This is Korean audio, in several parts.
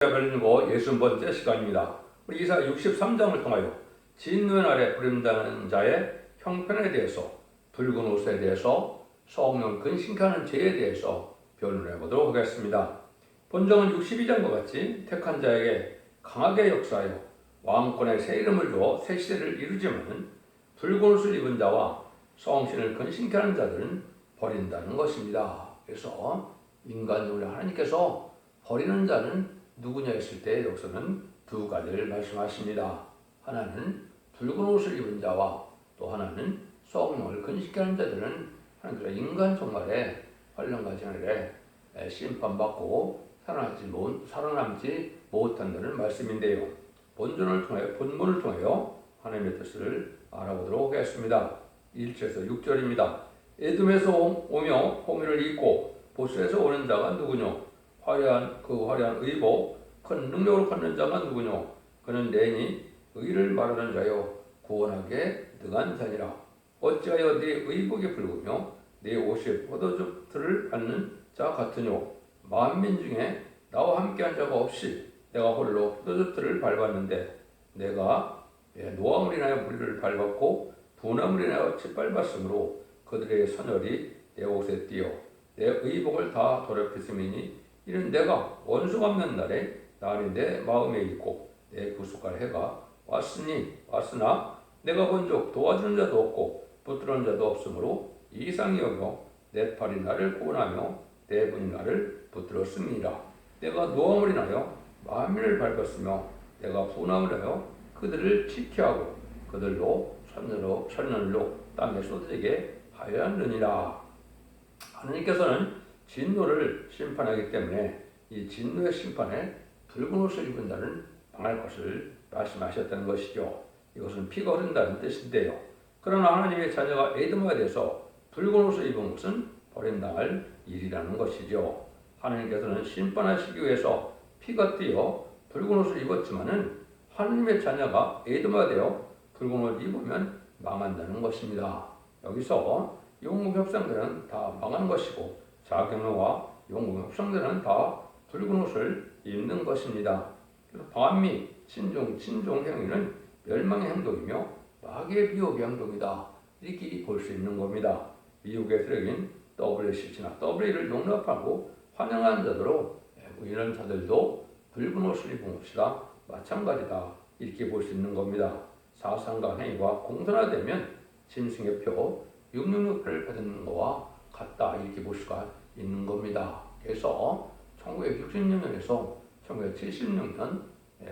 열리고 60번째 시간입니다. 우리 이사 63장을 통하여 진노의 날에 부림당하는 자의 형편에 대해서, 붉은 옷에 대해서, 성령 근신케하는 죄에 대해서 변론해 보도록 하겠습니다. 본정은 62장과 같이 택한 자에게 강하게 역사하여 왕권의 새 이름을 주어 새 시대를 이루지만, 붉은 옷을 입은 자와 성신을 근신케하는 자들은 버린다는 것입니다. 그래서 인간적으로 하나님께서 버리는 자는 누구냐 했을 때 여기서는 두 가지를 말씀하십니다. 하나는 붉은 옷을 입은 자와 또 하나는 성령을 근신케하는 자들은 하나님께서 인간 종말에 환란과 재난에 심판받고 살아남지 못한다는 말씀인데요. 본문을 통하여 하나님의 뜻을 알아보도록 하겠습니다. 1절에서 6절입니다. 에돔에서 오며 홍해를 잇고 보스에서 오는 자가 누구뇨? 화려한 의복, 큰 능력으로 걷는 자가 누구뇨? 그는 내니 의를 말하는 자요 구원하게 능한 자니라. 어찌하여 네 의복이 붉으며 네 옷이 포도즙들을 받는 자 같으뇨? 만민 중에 나와 함께한 자가 없이 내가 홀로 포도즙들을 밟았는데, 내가 노함을 인하여 무리를 밟았고 분함을 인하여 짓밟았으므로 그들의 선열이 내 옷에 띄어 내 의복을 다 더럽혔음이니, 이는 내가 원수가 없는 날에 날이 내 마음에 있고 내 구속할 해가 왔으나 내가 본즉 도와주는 자도 없고 붙드는 자도 없으므로 이상히 여겨 내 팔이 나를 구원하며 내 분이 나를 붙들었습니다. 내가 노함을 인하여 만민을 밟았으며 내가 분함을 하여 그들을 지켜하고 그들로 선열로 땅에 쏟아지게 하였느니라. 하나님께서는 진노를 심판하기 때문에 이 진노의 심판에 붉은 옷을 입은 자는 망할 것을 말씀하셨다는 것이죠. 이것은 피가 흐른다는 뜻인데요. 그러나 하나님의 자녀가 에돔에 대해서 붉은 옷을 입은 것은 버림당할 일이라는 것이죠. 하나님께서는 심판하시기 위해서 피가 띄어 붉은 옷을 입었지만은 하나님의 자녀가 에돔에 되어 붉은 옷을 입으면 망한다는 것입니다. 여기서 영국 협상들은 다 망한 것이고 자경노와 영국 협상들은 다 붉은 옷을 입는 것입니다. 그래서 반미, 친종 행위는 멸망의 행동이며 마귀의 비옥의 행동이다, 이렇게 볼 수 있는 겁니다. 미국의 세력인 WCC나 WA를 용납하고 환영하는 자들로 이런 자들도 붉은 옷을 입은 것이다, 마찬가지다, 이렇게 볼 수 있는 겁니다. 사상과 행위가 공존화되면 짐승의 표 666표를 받는 것과 같다, 이렇게 볼 수가 있는 겁니다. 그래서 1966년에서 1976년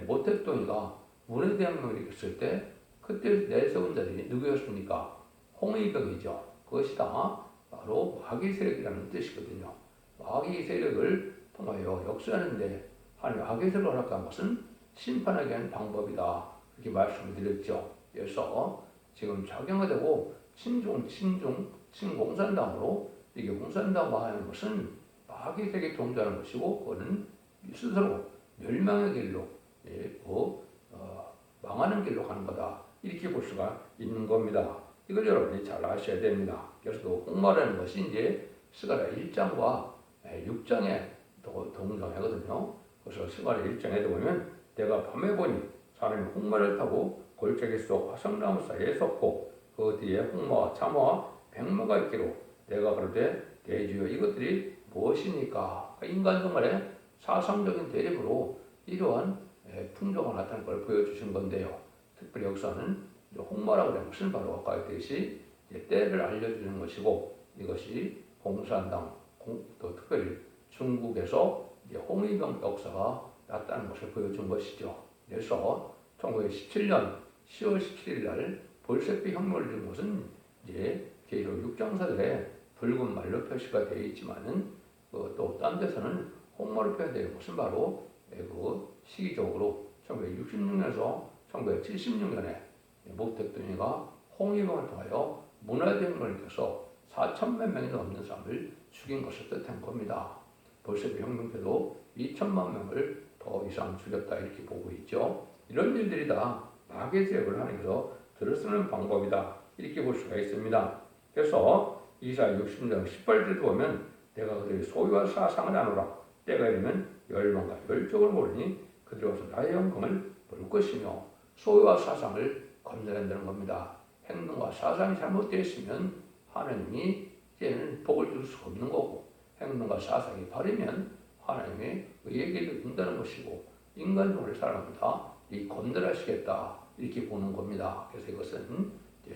모택동이가 문해대혁명을 일으켰을 때 그때 내세운 자들이 누구였습니까? 홍의병이죠. 그것이 다 바로 마귀 세력이라는 뜻이거든요. 마귀 세력을 통하여 역사하는데 하나님 마귀 세력을 허락한 것은 심판하게 하는 방법이다, 이렇게 말씀을 드렸죠. 그래서 지금 작용화되고 친공산당으로 이게 공산당화하는 것은 마귀 세력에 동조하는 것이고, 그거는 스스로 멸망의 길로 망하는 길로 가는 거다, 이렇게 볼 수가 있는 겁니다. 이걸 여러분이 잘 아셔야 됩니다. 그래서 홍마라는 것이 이제 스가랴 1장과 6장에 동정하거든요. 그래서 스가랴 1장에도 보면 내가 밤에 보니 사람이 홍마를 타고 골짜기 속 화성나무 사이에 섰고 그 뒤에 홍마와 참화와 백마가 있기로 내가 그러되 대주여 이것들이 무엇이니까? 인간 정말의 사상적인 대립으로 이러한 풍조가 나타날 걸 보여주신 건데요. 특별히 역사는 홍마라고 하는 것은 바로 아까 했듯이 때를 알려주는 것이고, 이것이 공산당, 또 특별히 중국에서 홍위병 역사가 나타나는 것을 보여준 것이죠. 그래서 1917년 10월 17일 날 볼셰비 혁명을 이룬 것은 이제 계시록 6장사들의 붉은 말로 표시가 되어 있지만은 또 딴 데서는 홍마로 표현되는 것은 바로 그 시기적으로 1966년에서 1976년에 모택동이가 홍위병을 통하여 문화대혁명을 일으켜서 4천만 명이 넘는 사람을 죽인 것을 뜻한 겁니다. 볼셰비 혁명 때도 2천만 명을 더 이상 죽였다, 이렇게 보고 있죠. 이런 일들이 다 마귀의 세력을 하면서 들어쓰는 방법이다, 이렇게 볼 수가 있습니다. 그래서 이사야 60장 18절도 보면 내가 그들의 소유와 사상을 나누라, 때가 이르면 열망과 열정을 모르니 그들이 와서 나의 영광을 볼 것이며 소유와 사상을 건드린다는 겁니다. 행동과 사상이 잘못되어 있으면 하나님이 이제는 복을 줄 수 없는 거고, 행동과 사상이 바르면 하나님의 의에게 준다는 것이고, 인간적으로 사람다 이 건드리시겠다 이렇게 보는 겁니다. 그래서 이것은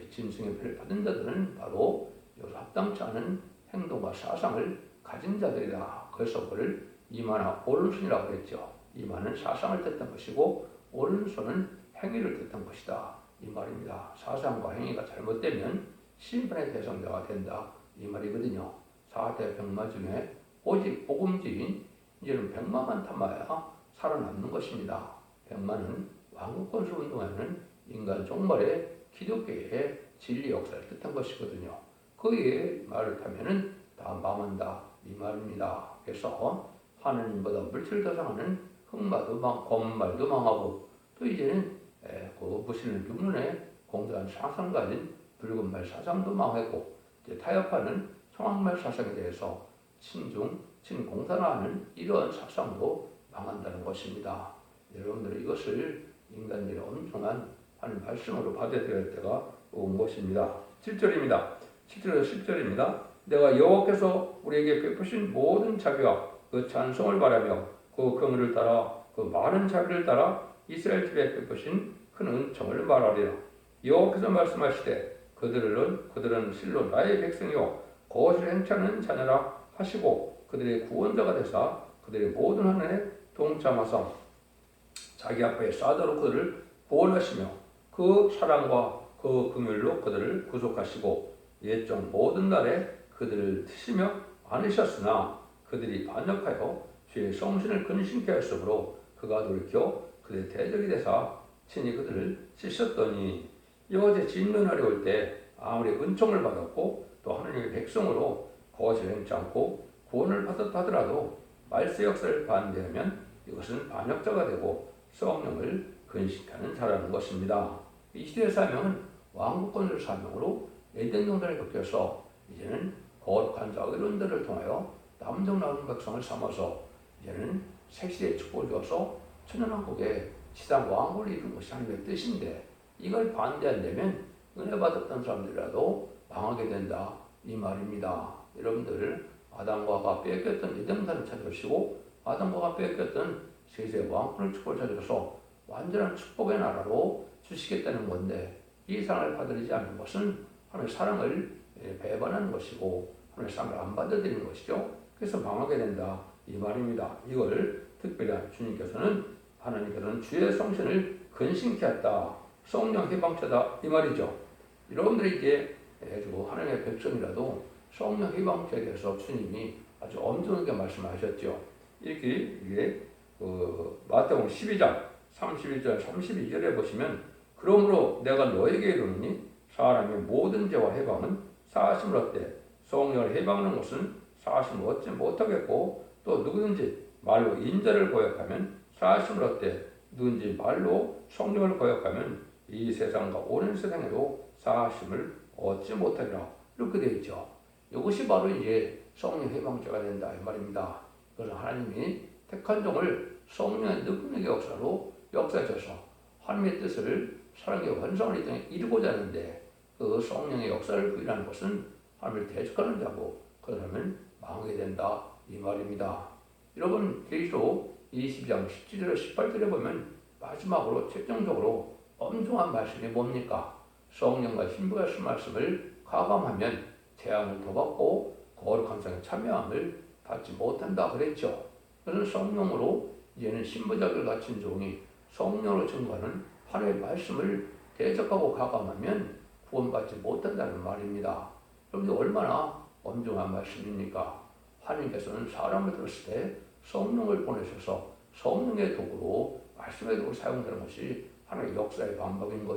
짐승의 표를 받은 자들은 바로 여기서 합당치 않은 행동과 사상을 가진 자들이다. 그래서 그를 이마나 오른손이라고 했죠. 이마는 사상을 뜻한 것이고 오른손은 행위를 뜻한 것이다 이 말입니다. 사상과 행위가 잘못되면 심판의 대상자가 된다 이 말이거든요. 4대 병마 중에 오직 복음주의인 이제는 백마만 탐하야 살아남는 것입니다. 백마는 왕국건설 운동하는 인간 종말의 기독교의 진리 역사를 뜻한 것이거든요. 거기에 말을 타면은 다 망한다 이 말입니다. 그래서 하느님보다 물질을 더 상하는 흑마도 거짓말도 망하고, 또 이제는 그 무신을 육륜에 공부한 사상 가진 붉은 말 사상도 망하고, 이제 타협하는 청학말 사상에 대해서 친공산화하는 이러한 사상도 망한다는 것입니다. 여러분들은 이것을 인간들의 엄청난 하는 말씀으로 받아들일 때가 온 것입니다. 7절입니다. 7절에서 10절입니다. 내가 여호와께서 우리에게 베푸신 모든 자비와 그 찬송을 바라며 그 긍휼을 따라 그 많은 자비를 따라 이스라엘 집에 베푸신 큰 은총을 말하리라. 여호와께서 말씀하시되 그들은 실로 나의 백성이요 거짓을 행차하는 자녀라 하시고 그들의 구원자가 되사 그들의 모든 하늘에 동참하사 자기 앞에 쏴다로 그들을 구원하시며 그 사랑과 그 긍휼로 그들을 구속하시고 옛적 모든 날에 그들을 드시며 안으셨으나 그들이 반역하여 주의 성신을 근심케 하였으므로 그가 돌이켜 그들의 대적이 되사 친히 그들을 씻었더니 여호와의 진노날이 올 때 아무리 은총을 받았고 또 하나님의 백성으로 거짓을 행치 않고 구원을 받았다 하더라도 말세 역사를 반대하면 이것은 반역자가 되고 성령을 근심하는 자라는 것입니다. 이 시대의 사명은 왕국권을 사명으로 에덴 동산에 걷혀서 이제는 거룩한 자 의론들을 통하여 남정나은 백성을 삼아서 이제는 새시대의 축복을 주어서 천연왕국의 지상 왕국을 이루는 것이 하나님의 뜻인데, 이걸 반대한다면 은혜 받았던 사람들이라도 망하게 된다 이 말입니다. 여러분들 아담과 하가 빼앗겼던 에덴산을 찾으시고 아담과 하가 빼앗겼던 세세 왕권을 축복을 찾아서 완전한 축복의 나라로 주시겠다는 건데, 이 사랑을 받아들이지 않는 것은 하나님의 사랑을 배반하는 것이고 하나님의 사랑을 안 받아들이는 것이죠. 그래서 망하게 된다 이 말입니다. 이걸 특별히 하나님께서는 주의 성신을 근심케 했다, 성령 해방자다 이 말이죠. 여러분들이 이제 하나님의 백성이라도 성령 해방자에 대해서 주님이 아주 엄중하게 말씀하셨죠. 이게 마태복음 12장 31절 32절에 보시면 그러므로 내가 너에게 이르노니 사람의 모든 죄와 해방은 사하심을 얻되 성령을 해방하는 것은 사하심을 얻지 못하겠고, 또 누구든지 말로 인자를 고역하면 사하심을 얻되 누구든지 말로 성령을 고역하면 이 세상과 오는 세상에도 사하심을 얻지 못하리라 이렇게 되어 있죠. 이것이 바로 이제 성령 해방죄가 된다 이 말입니다. 그래서 하나님이 택한 종을 성령의 능력의 역사로 역사하셔서 하나님의 뜻을 사랑의 완성을 이 땅에 이루고자 하는데, 그 성령의 역사를 부인하는 것은 하나님을 대적하는 자고 그 사람은 망하게 된다 이 말입니다. 여러분 계시록 22장 17절 18절에 보면 마지막으로 최종적으로 엄중한 말씀이 뭡니까? 성령과 신부가 쓴 말씀을 가감하면 재앙을 더 받고 거룩한 상에 참여함을 받지 못한다 그랬죠. 그래서 성령으로 이제는 신부작을 갖춘 종이 성령으로 증거하는 하나님의 말씀을 대적하고 가감하면 구원받지 못한다는 말입니다. 여러분들 얼마나 엄중한 말씀입니까? 하나님께서는 사람을 들었을 때 성령을 보내셔서 성령의 도구로 말씀의 도구로 사용되는 것이 하나님의 역사의 반복인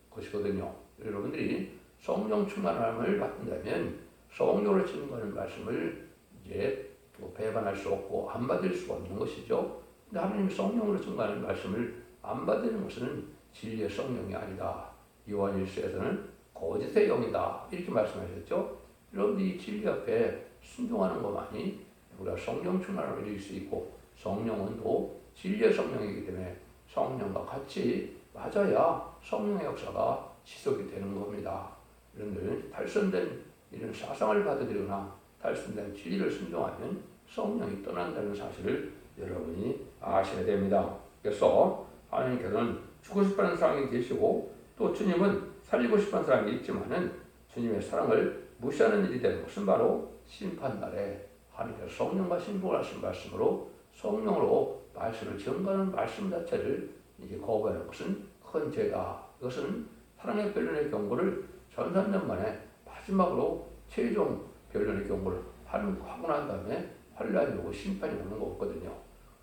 것이거든요. 여러분들이 성령 충만함을 받는다면 성령으로 증거하는 말씀을 이제 배반할 수 없고 안 받을 수가 없는 것이죠. 근데 하나님이 성령으로 증거하는 말씀을 안 받는 것은 진리의 성령이 아니다. 요한 1서에서는 거짓의 영이다 이렇게 말씀하셨죠. 여러분들이 진리 앞에 순종하는 것만이 우리가 성령 충만함을 이룰 수 있고 성령은 또 진리의 성령이기 때문에 성령과 같이 맞아야 성령의 역사가 지속이 되는 겁니다. 여러분들 탈선된 이런 사상을 받아들이거나 탈선된 진리를 순종하면 성령이 떠난다는 사실을 여러분이 아셔야 됩니다. 그래서 하나님께서는 주고 싶어하는 사람이 계시고 또 주님은 살리고 싶어하는 사람이 있지만은 주님의 사랑을 무시하는 일이 되는 것은 바로 심판날에 하나님께서 성령과 신봉하신 말씀으로 성령으로 말씀을 증거하는 말씀 자체를 이제 거부하는 것은 큰 죄다. 이것은 사랑의 변론의 경고를 1300년 만에 마지막으로 최종 변론의 경고를 하고 난 다음에 환란이 오고 심판이 오는 거거든요.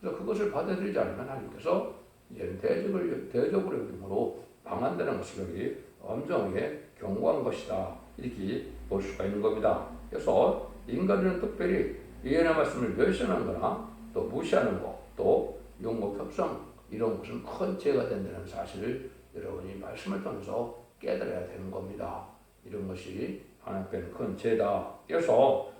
그래서 그것을 받아들이지 않으면 하나님께서 이제는 대적으로 여김으로 망한다는 것을 여기 엄정하게 경고한 것이다. 이렇게 볼 수가 있는 겁니다. 그래서 인간들은 특별히 예언의 말씀을 멸시하는 거나 또 무시하는 것, 또 용어 협상 이런 것은 큰 죄가 된다는 사실을 여러분이 말씀을 통해서 깨달아야 되는 겁니다. 이런 것이 하나님께는 큰 죄다. 그래서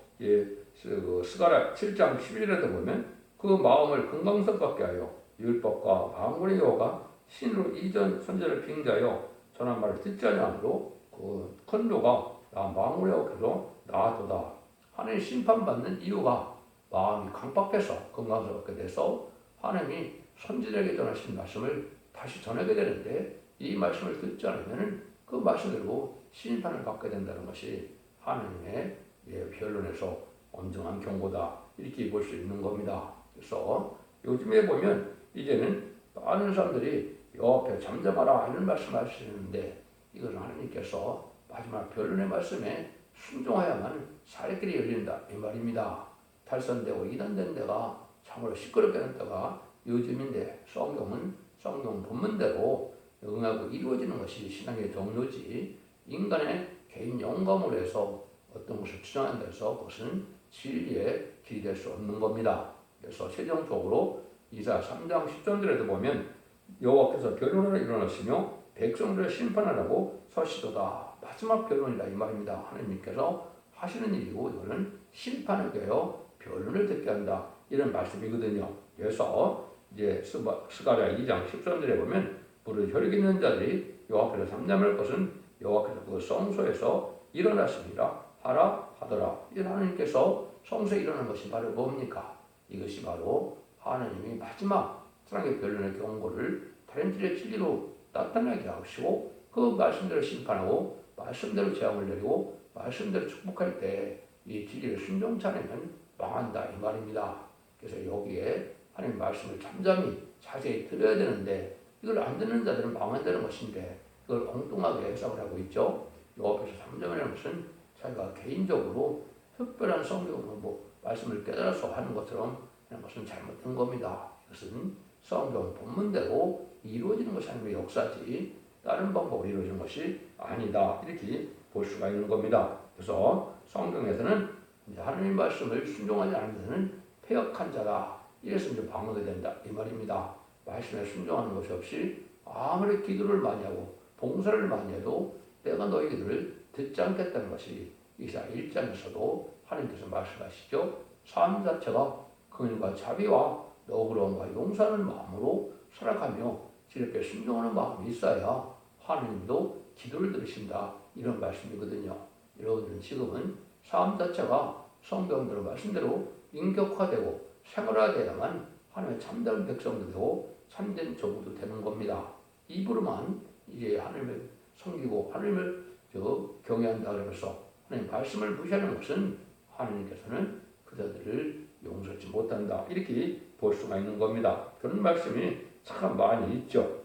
스가랴 7장 11절에도 보면 그 마음을 금강석같게 하여 율법과 만군의 여호와가 신으로 이전 선제를 빙자하여 전한 말을 듣지 아니하므로 그 큰 노가 나 만군의 여호와께서 나아도다. 하나님 심판받는 이유가 마음이 강박해서 금강석같게 돼서 하나님이 선지자에게 전하신 말씀을 다시 전하게 되는데 이 말씀을 듣지 않으면 그 말씀대로 심판을 받게 된다는 것이 하나님의 변론에서 엄정한 경고다. 이렇게 볼 수 있는 겁니다. 그래서 요즘에 보면 이제는 많은 사람들이 옆에 잠잠하라 이런 말씀 하시는데 이것은 하나님께서 마지막 변론의 말씀에 순종하야만 살길이 열린다 이 말입니다. 탈선되고 이단된 데가 참으로 시끄럽게 하는 때가 요즘인데 성경 본문대로 응하고 이루어지는 것이 신앙의 정도지 인간의 개인 영감으로 해서 어떤 것을 주장한다 해서 그것은 진리의 길이 될 수 없는 겁니다. 그래서 최종적으로 이사야 3장 10절에도 보면 여호와께서 변론을 일어나시며 백성들을 심판하라고 서시도다. 마지막 변론이다 이 말입니다. 하나님께서 하시는 일이고 이거는 심판을 위하여 변론을 듣게 한다 이런 말씀이거든요. 그래서 이제 스가랴 2장 13절에 보면 무릇 혈기 있는 자들이 여호와 앞에서 잠잠할 것은 여호와께서 그 성소에서 일어났습니다. 하라 하더라. 이 하나님께서 성소에 일어난 것이 바로 뭡니까? 이것이 바로 하나님이 마지막 사랑의 변론의 경고를 다른 길의 진리로 나타나게 하시고 그 말씀대로 심판하고 말씀대로 재앙을 내리고 말씀대로 축복할 때 이 진리를 순종치 않으면 망한다 이 말입니다. 그래서 여기에 하나님 말씀을 잠잠히 자세히 들어야 되는데 이걸 안 듣는 자들은 망한다는 것인데 그걸 엉뚱하게 해석을 하고 있죠. 여호와께서 잠잠이라는 것은 자기가 개인적으로 특별한 성경으로 말씀을 깨달아서 하는 것처럼 하는 것은 잘못된 겁니다. 이것은 성경 본문대로 이루어지는 것이 하나님의 역사지 다른 방법으로 이루어지는 것이 아니다. 이렇게 볼 수가 있는 겁니다. 그래서 성경에서는 이제 하나님 말씀을 순종하지 않는 자는 패역한 자다. 이래서 이제 방어가 된다. 이 말입니다. 말씀에 순종하는 것이 없이 아무리 기도를 많이 하고 봉사를 많이 해도 내가 너희 기도를 듣지 않겠다는 것이 이사야 1장에서도 하나님께서 말씀하시죠. 삶 자체가 긍휼과 자비와 너그러움과 용서하는 마음으로 살아가며 지혜롭게 순종하는 마음이 있어야 하나님도 기도를 들으신다. 이런 말씀이거든요. 여러분들은 지금은 삶 자체가 성경대로 말씀대로 인격화되고 생활화되야만 하나님의 참된 백성도 되고 참된 조국도 되는 겁니다. 입으로만 이제 하나님을 섬기고 하나님을 경외한다 그러면서 하나님 말씀을 무시하는 것은 하나님께서는 그자들을 용서하지 못한다. 이렇게 볼 수가 있는 겁니다. 그런 말씀이 참 많이 있죠.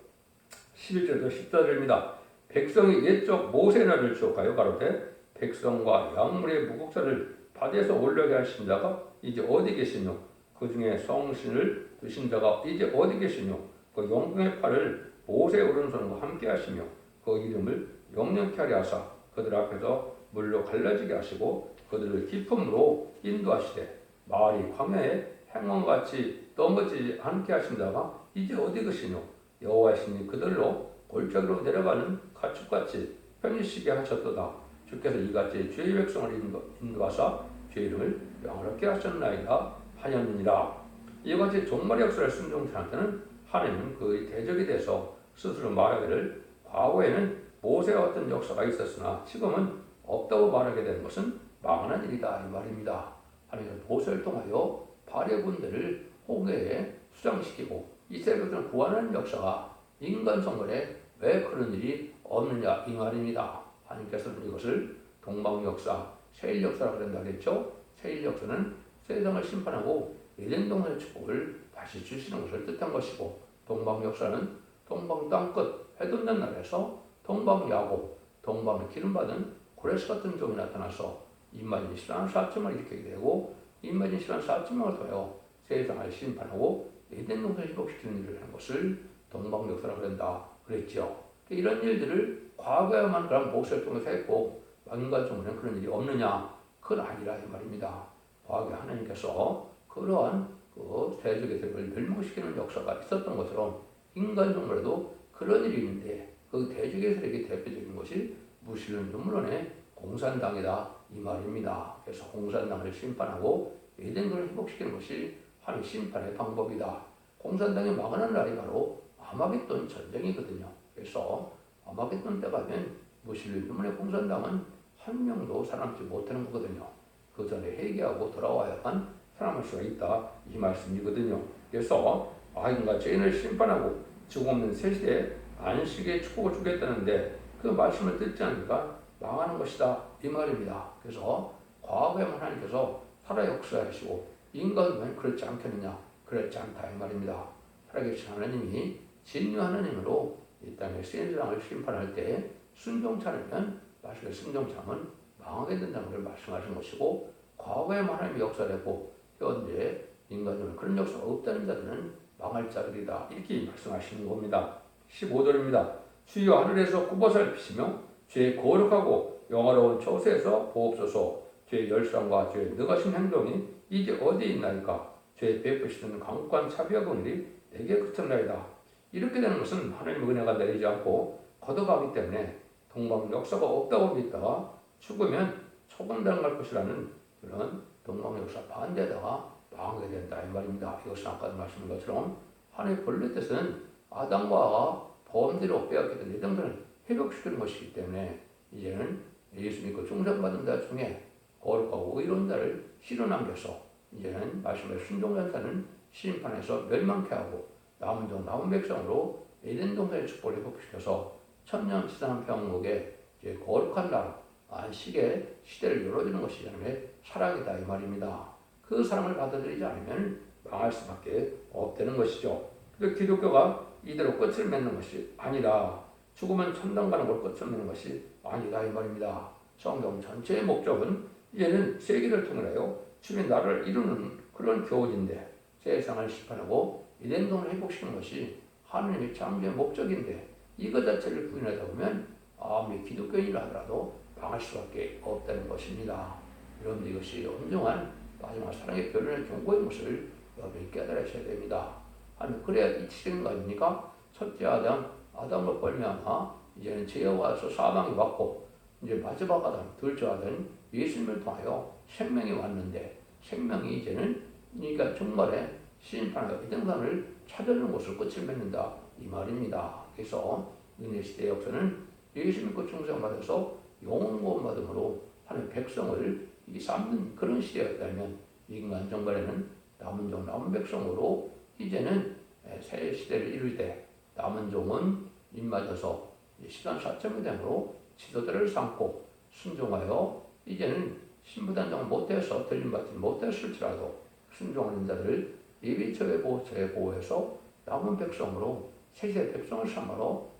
11절도 14절입니다. 백성이 옛적 모세나를 추억하여 가로되 백성과 약물의 무국사를 바다에서 올라게 하신 자가 이제 어디 계시며 그 중에 성신을 드신 자가 이제 어디 계시며 그 영광의 팔을 모세 오른손과 함께 하시며 그 이름을 영영케 하려 하사 그들 앞에서 물로 갈라지게 하시고 그들을 깊음으로 인도하시되 마을이 광야에 행원같이 넘어지지 않게 하신 자가 이제 어디 계시뇨 여호와이시니 그들로 골짜기로 내려가는 가축같이 편히쉬게 하셨도다. 주께서 이같이 주의 백성을 인도하사 주의 이름을 영화롭게 하셨나이다 하였느니라. 이같이 종말의 역사를 순종자한테는 하나님은 그 대적이 돼서 스스로 말하기를 과거에는 모세와 같은 역사가 있었으나 지금은 없다고 말하게 되는 것은 망하는 일이다 이 말입니다. 하나님은 모세를 통하여 발해 군대를 홍해에 수장시키고 이스라엘을 구하는 역사가 인간 성물에 왜 그런 일이 없느냐 이 말입니다. 하나님께서는 이것을 동방 역사, 세일 역사라고 그런다 그랬죠. 세일 역사는 세상을 심판하고 에덴 동산의 축복을 다시 주시는 것을 뜻한 것이고, 동방 역사는 동방 땅끝 해돋는 날에서 동방 야곱, 동방의 기름받은 고레스 같은 종이 나타나서 임마진 신앙 4천명을 일으키게 되고, 임마진 신앙 4천명을 통하여 세상을 심판하고 에덴 동산을 회복시키는 일을 하는 것을 동방 역사라고 그런다 그랬죠. 이런 일들을 과거에만 그런 모세를 통해서 했고 인간 종에는 그런 일이 없느냐? 그건 아니라 이 말입니다. 과거에 하나님께서 그러한 그 대적의 세력을 멸망시키는 역사가 있었던 것처럼 인간 종에도 그런 일이 있는데 그 대적의 세력이 대표적인 것이 무슬림 눈물론의 공산당이다 이 말입니다. 그래서 공산당을 심판하고 에덴을 회복시키는 것이 하나님의 심판의 방법이다. 공산당이 망하는 날이 바로 아마겟돈 전쟁이거든요. 그래서 아마겟돈 때 가면 무슬림 눈물의 공산당은 한 명도 살아남지 못하는 거거든요. 그 전에 회개하고 돌아와야만 살아남을 수가 있다 이 말씀이거든요. 그래서 악인과 죄인을 심판하고 죽음 없는 새 시대에 안식의 축복을 주겠다는데 그 말씀을 듣지 않으니까 망하는 것이다 이 말입니다. 그래서 과거에만 하나님께서 살아 역사하시고 인간은 그렇지 않겠느냐? 그렇지 않다 이 말입니다. 살아계신 하나님이 진리 하나님으로 이 땅의 세상을 심판할 때 순종치 않으면 나중에 순종참은 망하게 된다는 걸 말씀하신 것이고, 과거에만 하나님이 역사를 했고 현재 인간들은 그런 역사가 없다는 자들은 망할 자들이다 이렇게 말씀하시는 겁니다. 15절입니다. 주여 하늘에서 굽어살 피시며 죄의 거룩하고 영화로운 초세에서 보옵소서. 죄의 열상과 죄의 능하신 행동이 이제 어디에 있나이까? 죄의 베푸시는 강국한 차비와 일이 내게 그쳤나이다. 이렇게 되는 것은 하나님의 은혜가 내리지 않고 걷어가기 때문에 동방 역사가 없다고 믿다가 죽으면 초공당할 것이라는 그런 동방 역사 반대에다가 망하게 된다 이 말입니다. 이것은 아까도 말씀한 것처럼 하나님의 본래 뜻은 아담과 범죄로 빼앗겼던 예정들을 회복시키는 것이기 때문에 이제는 예수 믿고 중생받은 자 중에 거룩하고 의로운 자를 실어 남겨서 이제는 말씀을 순종한 자는 심판에서 멸망케 하고 남은 종 남은 백성으로 에덴 동산의 축복을 회복시켜서 천년 지상 평목에 이제 거룩한 나라 안식의 시대를 열어주는 것이 하나님의 사랑이다 이 말입니다. 그 사랑을 받아들이지 않으면 망할 수밖에 없다는 것이죠. 그 기독교가 이대로 끝을 맺는 것이 아니라 죽으면 천당 가는 걸 끝을 맺는 것이 아니다 이 말입니다. 성경 전체의 목적은 이제는 세계를 통하여 주의 나라를 이루는 그런 교훈인데, 세상을 심판하고 에덴 동을 회복시키는 것이 하나님의 창조의 목적인데 이것 자체를 부인하다 보면 아무리 기독교인이라 하더라도 망할 수밖에 없다는 것입니다. 여러분들 이것이 온전한 마지막 사랑의 변론의 경고인 것을 여러분이 깨달으셔야 됩니다. 하나님 그래야 이치되는 거 아닙니까? 첫째 아담을 뻘면하 이제는 죄가 와서 사망이 왔고 이제 마지막 아담, 둘째 아담 예수님을 통하여 생명이 왔는데 생명이 이제는 그러니까 정말에 심판하여 이등산을 찾아주는 것을 끝을 맺는다 이 말입니다. 그래서 은혜 시대 역사는 예수 믿고 충성받아서 영원 구원받음으로 하나님 백성을 삼는 그런 시대였다면 인간 정말에는 남은 종 남은 백성으로 이제는 새 시대를 이룰 때 남은 종은 입맞아서 시간 4,000년으로 지도자를 삼고 순종하여 이제는 신부단장을 못해서 들림받지 못했을지라도 순종하는 자들을 예비처의 보호처에 보호해서 남은 백성으로 세세 백성을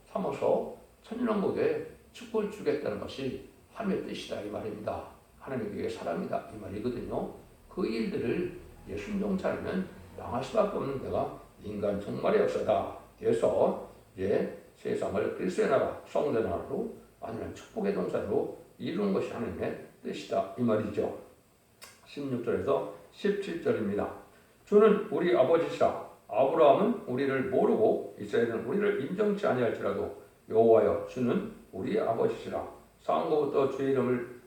삼아서 천년왕국에 축복을 주겠다는 것이 하나님의 뜻이다 이 말입니다. 하나님의 사랑이다 이 말이거든요. 그 일들을 순종치 않으면 망할 수밖에 없는 데가 인간 종말의 역사다. 그래서 이제 세상을 그리스도의 나라, 성도의 나라로 아니면 축복의 동산으로 이루는 것이 하나님의 뜻이다 이 말이죠. 16절에서 17절입니다. 주는 우리 아버지시라. 아브라함은 우리를 모르고 이스라엘은 우리를 인정치 아니할지라도 여호와여 주는 우리 아버지시라. 상고부터 주의 이름을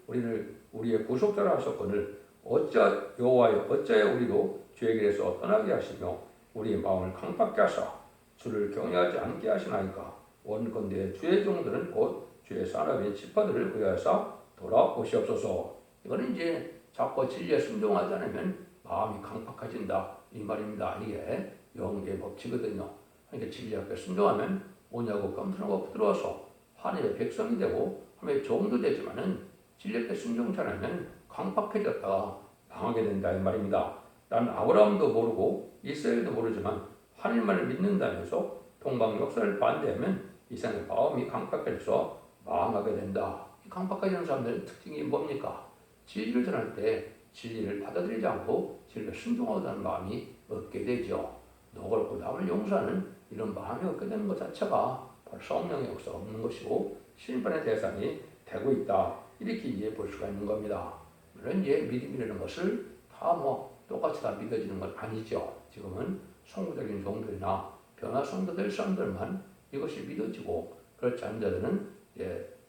우리의 구속자라 하셨거늘 어찌 여호와여 어찌하여 우리도 주의 길에서 떠나게 하시며 우리의 마음을 강팍게 하사 주를 경외하지 않게 하시나이까. 원컨대 주의 종들은 곧 주의 사람의 지파들을 의하사 돌아오시옵소서. 이거는 이제 자꾸 진리에 순종하지 않으면 마음이 강팍해진다 이 말입니다. 이게 영계의 법칙이거든요. 그러니까 진리 앞에 순종하면 오냐고 겸손하고 부드러워서 하나님의 백성이 되고 하나님의 종도 되지만은 진리 앞에 순종치 않으면 강팍해졌다가 망하게 된다 이 말입니다. 나는 아브라함도 모르고 이스라엘도 모르지만 하나님만을 믿는다면서 동방 역사를 반대하면 이상의 마음이 강팍해져서 망하게 된다. 이 강팍해지는 사람들의 특징이 뭡니까? 진리를 전할 때 진리를 받아들이지 않고 진리를 순종하자는 마음이 없게 되죠. 너그럽고 남을 용서하는 이런 마음이 없게 되는 것 자체가 바로 성령의 역사가 없는 것이고 심판의 대상이 되고 있다. 이렇게 이해해 볼 수가 있는 겁니다. 물론 이제 믿음이라는 것을 다 똑같이 다 믿어지는 건 아니죠. 지금은 성부적인 종들이나 변화 성도될 사람들만 이것이 믿어지고 그렇지 않은 자들은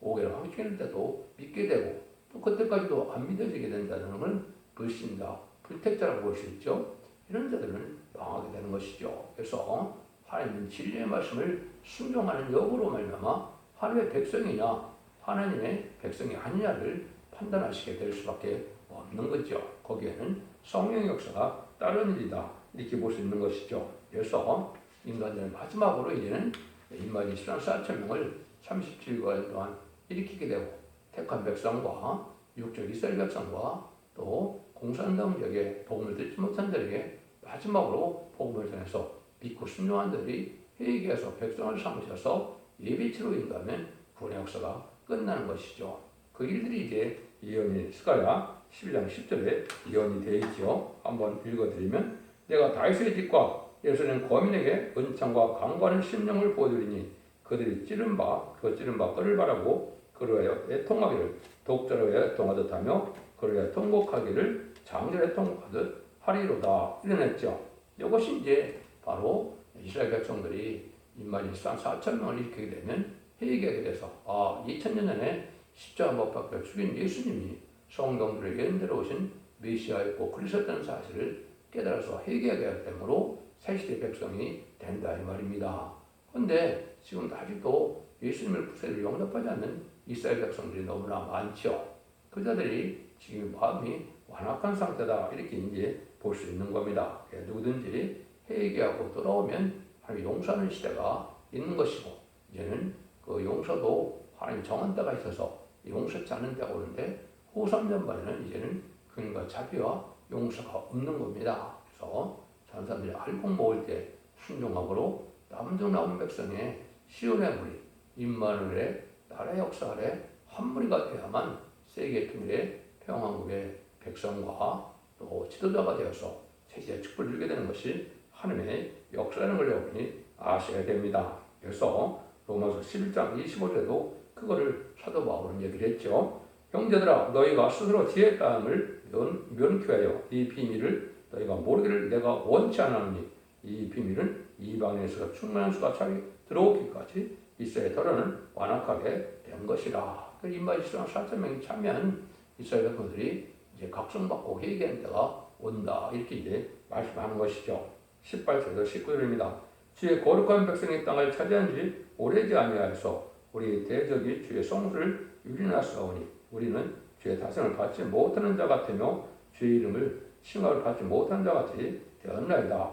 오해를 황치할 때도 믿게 되고 또 그때까지도 안 믿어지게 된다는 건 불신자, 불택자라고 볼 수 있죠. 이런 자들은 망하게 되는 것이죠. 그래서 하나님은 진리의 말씀을 순종하는 여부로 말미암아 하나님의 백성이냐 하나님의 백성이 아니냐를 판단하시게 될 수밖에 없는 거죠. 거기에는 성령의 역사가 따른 일이다 이렇게 볼 수 있는 것이죠. 그래서 인간들은 마지막으로 이제는 인마디 4,000명을 37일 동안 일으키게 되고 택한 백성과 육적 이스라엘 백성과 또 공산당 지역에 복음을 듣지 못한 자에게 마지막으로 복음을 전해서 믿고 순종한 자들이 회개해서 백성을 삼으셔서 예비치로 인도하면 구원의 역사가 끝나는 것이죠. 그 일들이 이제 예언이 스가랴 11장 10절에 예언이 되어 있죠. 한번 읽어드리면 내가 다윗의 집과 예루살렘 거민에게 은창과 강구하는 심령을 보여드리니 그들이 찌른 바 뼈를 바라고 그를 위하여 애통하기를 독자로 위하여 애통하듯 하며 그를 위하여 통곡하기를 장자로 애통하듯 하리로다 이러냈죠. 이것이 이제 바로 이스라엘 백성들이 인마디 4,000명을 일으키게 되면 회개하게 돼서 2000년 전에 십자가 못 박혀 죽인 예수님이 성경들의 예언대로 오신 메시아였고 그리스도였다는 사실을 깨달아서 회개하게 할 때문에 새시대 백성이 된다 이 말입니다. 그런데 지금 아직도 예수님의 부활을 용납하지 않는 이스라엘 백성들이 너무나 많죠. 그 자들이 지금 마음이 완악한 상태다 이렇게 이제 볼 수 있는 겁니다. 누구든지 회개하고 돌아오면 하나님 용서하는 시대가 있는 것이고 이제는 그 용서도 하나님 정한 때가 있어서 용서치 않은 때가 오는데 후 3년반에는 이제는 그러니까 자비와 용서가 없는 겁니다. 그래서 사람들이 알곡 먹을 때 순종함으로 남중 남은 백성의 시온의 무리 임마누엘의 나라의 역사 아래 한 무리가 되어야만 세계 통일의 평화국의 백성과 또 지도자가 되어서 세계의 축복을 누리게 되는 것이 하나님의 역사라는 걸 여러분이 아셔야 됩니다. 그래서 로마서 11장 25절에도 그거를 사도 바울은 얘기를 했죠. 형제들아 너희가 스스로 지혜의 땅을 면케하여 이 비밀을 너희가 모르기를 내가 원치 않았느니 이 비밀은 이방인에서 충만한 수가 잘 들어오기까지 이스라엘 더러는 완악하게 된 것이라. 인마디 4,000명이 참여한 이스라엘 백성들이 이제 각성받고 회개하는 때가 온다 이렇게 이제 말씀하는 것이죠. 18절에서 19절입니다. 주의 거룩한 백성의 땅을 차지한 지 오래지 아니하여서 우리 대적이 주의 성수를 유린하사오니 우리는 주의 다스림을 받지 못하는 자 같으며 주의 이름을 칭함을 받지 못한 자 같이 되었나이다.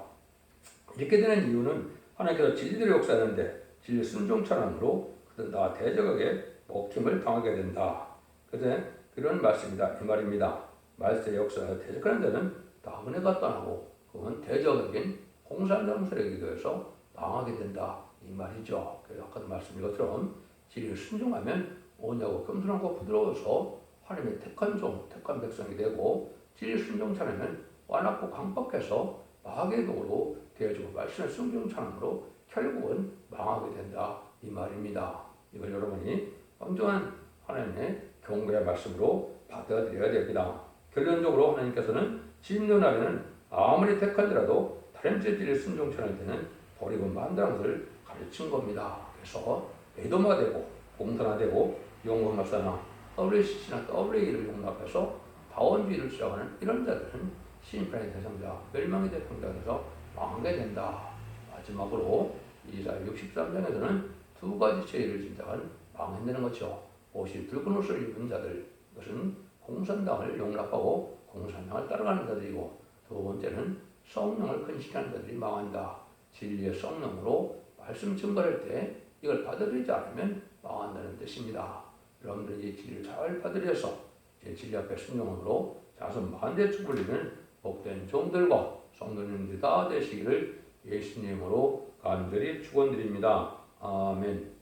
이렇게 되는 이유는 하나님께서 진리대로 역사하는데 진리 순종처럼으로 그들 다 대적에게 먹힘을 당하게 된다. 그래서 그런 말씀이다 이 말입니다. 말세의 역사에 대적하는 자는 다 은혜가 떠나고 그건 대적에겐 공산당 세력이 되어서 망하게 된다 이 말이죠. 그래서 아까도 말씀드린 것처럼 진리를 순종하면 오냐고 겸손하고 부드러워서 하나님의 택한 종, 택한 백성이 되고 진리 순종치 않으면 완악고 강박해서 마귀의 도로 되어지고 말씀의 순종처럼으로 결국은 망하게 된다 이 말입니다. 이걸 여러분이 엄정한 하나님의 경고의 말씀으로 받아들여야 됩니다. 결론적으로 하나님께서는 진노 날에는 아무리 택한지라도 다림질의 진리를 순종치 않을 때는 버리고 만다는 것을 가르친 겁니다. 그래서 에도마 되고 공산화되고 용건마사나 WCC나 WA를 용납해서 다원주의를 주장하는 이런 자들은 심판의 대상자, 멸망의 대상자가 돼서 망하게 된다. 마지막으로 이사야 63장에서는 두 가지 죄를 진 자가 망한다는 것이죠. 옷이 붉은 옷을 입은 자들, 이것은 공산당을 용납하고 공산당을 따라가는 자들이고, 두 번째는 성령을 근신하는 자들이 망한다. 진리의 성령으로 말씀 증거할 때 이걸 받아들이지 않으면 망한다는 뜻입니다. 여러분들이 이 진리를 잘 받아들여서 진리 앞에 순종함으로 자손 만대 축복을 복된 종들과 성도님들이 다 되시기를 예수님으로 간절히 축원드립니다. 아멘.